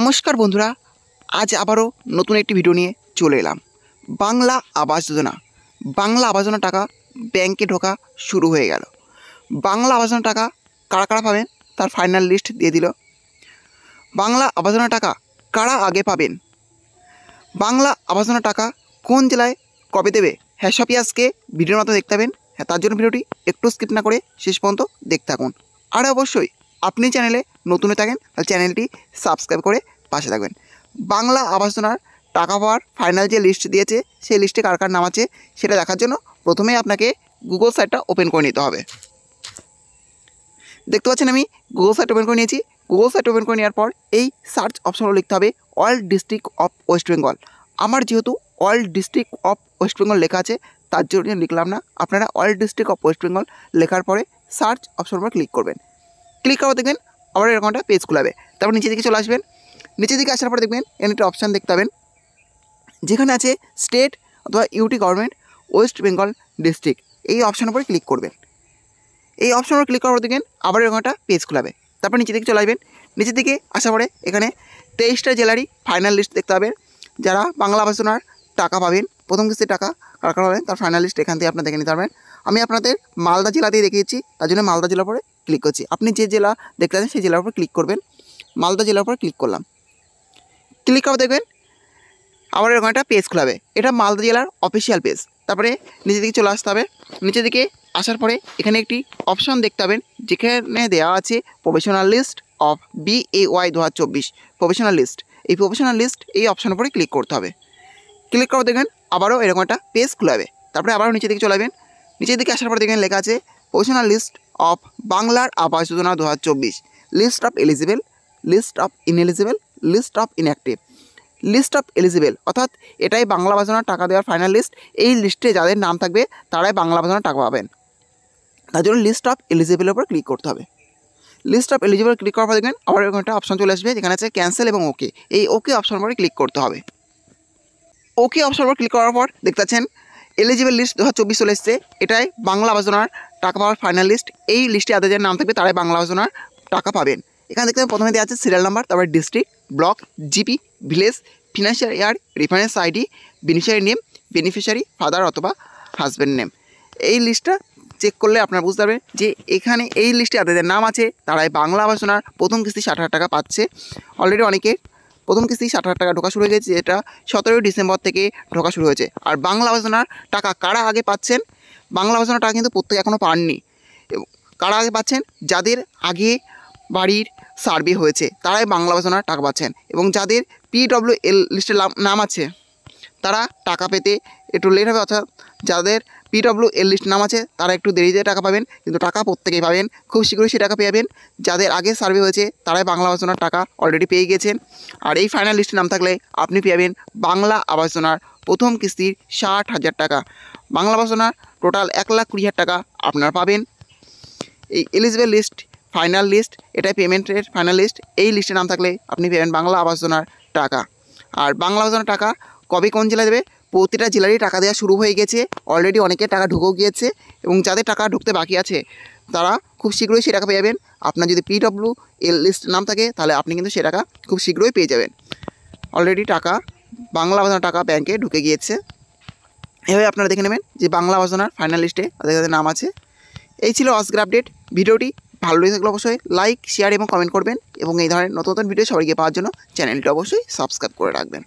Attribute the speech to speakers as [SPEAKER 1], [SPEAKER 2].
[SPEAKER 1] নমস্কার বন্ধুরা, আজ আবারও নতুন একটি ভিডিও নিয়ে চলে এলাম। বাংলা আবাস যোজনা টাকা ব্যাংকে ঢোকা শুরু হয়ে গেল। বাংলা আবাস যোজনা টাকা কারা কারা পাবেন তার ফাইনাল লিস্ট দিয়ে দিল। বাংলা আবাস যোজনা টাকা কারা আগে পাবেন, বাংলা আবাস যোজনা টাকা কোন জেলায় কবে দেবে, হ্যাঁ সবই আজকে ভিডিওর মতো দেখতে পাবেন। হ্যাঁ, তার জন্য ভিডিওটি একটু স্কিপ না করে শেষ পর্যন্ত দেখতে থাকুন। আর অবশ্যই আপনি চ্যানেলে নতুন হয়ে থাকেন তাহলে চ্যানেলটি সাবস্ক্রাইব করে পাশে থাকবেন। বাংলা আবাস যোজনার টাকা পাওয়ার ফাইনাল যে লিস্ট দিয়েছে সেই লিস্টে কার কার নাম আছে সেটা দেখার জন্য প্রথমেই আপনাকে গুগল সাইটটা ওপেন করে নিতে হবে। দেখতে পাচ্ছেন আমি গুগল সাইট ওপেন করে নিয়েছি। গুগল সাইট ওপেন করে নেওয়ার পর এই সার্চ অপশনগুলো লিখতে হবে all district of West Bengal. আমার যেহেতু all district of West Bengal লেখা আছে তার জন্য লিখলাম না, আপনারা all district of West Bengal লেখার পরে সার্চ অপশন উপর ক্লিক করবেন। ক্লিক করার দেখবেন আবার এরকম একটা পেজ খোলাবে। তারপর নিচের দিকে চলে আসবেন। নিচের দিকে আসার পর দেখবেন এখানে একটা অপশান দেখতে পাবেন যেখানে আছে স্টেট অথবা UT government West Bengal district. এই অপশানের উপরে ক্লিক করবেন। এই অপশানের উপর ক্লিক করার পর দেখবেন আবার এরকম একটা পেজ খোলাবে। তারপর নিচের দিকে চলে আসবেন। নিচের দিকে আসার পরে এখানে 23টা জেলারই ফাইনাল লিস্ট দেখতে পাবেন যারা বাংলা আবাস যোজনার টাকা পাবেন। প্রথম কিস্তির টাকা কারা কারা পাবেন তার ফাইনাল লিস্ট এখান থেকে আপনারা দেখে নিতে পারবেন। আমি আপনাদের মালদা জেলাতেই দেখিয়েছি, তার জন্য মালদা জেলার উপরে ক্লিক করছি। আপনি যে জেলা দেখতে পাচ্ছেন সেই জেলার উপর ক্লিক করবেন। মালদা জেলার উপর ক্লিক করলাম। ক্লিক করে দেখবেন আবার এরকম একটা পেজ খোলাবে। এটা মালদা জেলার অফিসিয়াল পেজ। তারপরে নিচের দিকে চলে আসতে হবে। নিচের দিকে আসার পরে এখানে একটি অপশন দেখতে পাবেন যেখানে দেওয়া আছে professional list of BAY 2024 professional list. এই প্রফেশনাল লিস্ট এই অপশানের উপরে ক্লিক করতে হবে। ক্লিক করে দেখবেন আবারও এরকম একটা পেজ খোলাবে। তারপরে আবারও নিচের দিকে চলে যাবেন। নিচের দিকে আসার পর দেখবেন লেখা আছে প্রফেশনাল লিস্ট অফ বাংলার Awas Yojana 2024 list of eligible, list of ineligible, list of inactive. List of eligible অর্থাৎ এটাই বাংলা আবাস যোজনার টাকা দেওয়ার ফাইনাল লিস্ট। এই লিস্টে যাদের নাম থাকবে তারাই বাংলা আবাস যোজনার টাকা পাবেন। তার জন্য লিস্ট অফ এলিজিবলের উপর ক্লিক করতে হবে। লিস্ট অফ এলিজিবল ক্লিক করার পর দেখবেন আবার এরকম একটা অপশন চলে আসবে যেখানে আছে ক্যান্সেল এবং ওকে। এই ওকে অপশন উপরে ক্লিক করতে হবে। ওকে অপশন উপর ক্লিক করার পর দেখতে পাচ্ছেন এলিজিবল লিস্ট 2024 চলে এসছে। এটাই বাংলা আবাস যোজনার টাকা পাওয়ার ফাইনাল লিস্ট। এই লিস্টে যাদের যাদের নাম থাকবে তারাই বাংলা আবাস যোজনার টাকা পাবেন। এখানে দেখতে প্রথমে দেওয়া আছে সিরিয়াল নাম্বার, তারপরে district, block, GP, village, financial year, reference ID, beneficiary name, beneficiary father অথবা হাজব্যান্ড নেম। এই লিস্টটা চেক করলে আপনারা বুঝতে পারবেন যে এখানে এই লিস্টে যাদের নাম আছে তারাই বাংলা আবাস যোজনার প্রথম কিস্তি 60,000 টাকা পাচ্ছে। অলরেডি অনেকে প্রথম কিস্তি 60,000 টাকা ঢোকা শুরু হয়ে গেছে, এটা 17 ডিসেম্বর থেকে ঢোকা শুরু হয়েছে। আর বাংলা আবাস যোজনার টাকা কারা আগে পাচ্ছেন, বাংলা আবাস যোজনার টাকা কিন্তু প্রত্যেকে এখনও পাননি। কারা আগে পাচ্ছেন, যাদের আগে বাড়ির সার্ভে হয়েছে তারাই বাংলা আবাস যোজনার টাকা পাচ্ছেন। এবং যাদের PWL লিস্টের নাম আছে তারা টাকা পেতে একটু লেট হবে, অর্থাৎ যাদের PWL লিস্ট নাম আছে তারা একটু দেরিতে টাকা পাবেন, কিন্তু টাকা প্রত্যেকেই পাবেন। খুব শীঘ্রই সে টাকা পেয়ে যাবেন। যাদের আগে সার্ভে হয়েছে তারাই বাংলা আবাস যোজনার টাকা অলরেডি পেয়ে গেছেন। আর এই ফাইনাল লিস্টে নাম থাকলে আপনি পেয়ে যাবেন বাংলা আবাস যোজনার প্রথম কিস্তির 60,000 টাকা। বাংলা আবাস যোজনার টোটাল 1,20,000 টাকা আপনারা পাবেন। এই এলিজিবল লিস্ট ফাইনাল লিস্ট, এটাই পেমেন্টের ফাইনাল লিস্ট। এই লিস্টে নাম থাকলে আপনি পেবেন বাংলা আবাস যোজনার টাকা। আর বাংলা আবাস যোজনার টাকা কবে কোন জেলায় দেবে, প্রতিটা জেলারই টাকা দেওয়া শুরু হয়ে গেছে। অলরেডি অনেকের টাকা ঢুকেও গিয়েছে এবং যাদের টাকা ঢুকতে বাকি আছে তারা খুব শীঘ্রই সে টাকা পেয়ে যাবেন। আপনার যদি PWL লিস্ট নাম থাকে তাহলে আপনি কিন্তু সে টাকা খুব শীঘ্রই পেয়ে যাবেন। অলরেডি টাকা বাংলা আবাস যোজনার টাকা ব্যাংকে ঢুকে গিয়েছে। এভাবে আপনারা দেখে নেবেন যে বাংলা আবাস যোজনার ফাইনাল লিস্টে তাদের যাদের নাম আছে। এই ছিল আজকের আপডেট। ভিডিওটি ভালো লেগে থাকলে অবশ্যই লাইক, শেয়ার এবং কমেন্ট করবেন এবং এই ধরনের নতুন নতুন ভিডিও সবাইকে পাওয়ার জন্য চ্যানেলটি অবশ্যই সাবস্ক্রাইব করে রাখবেন।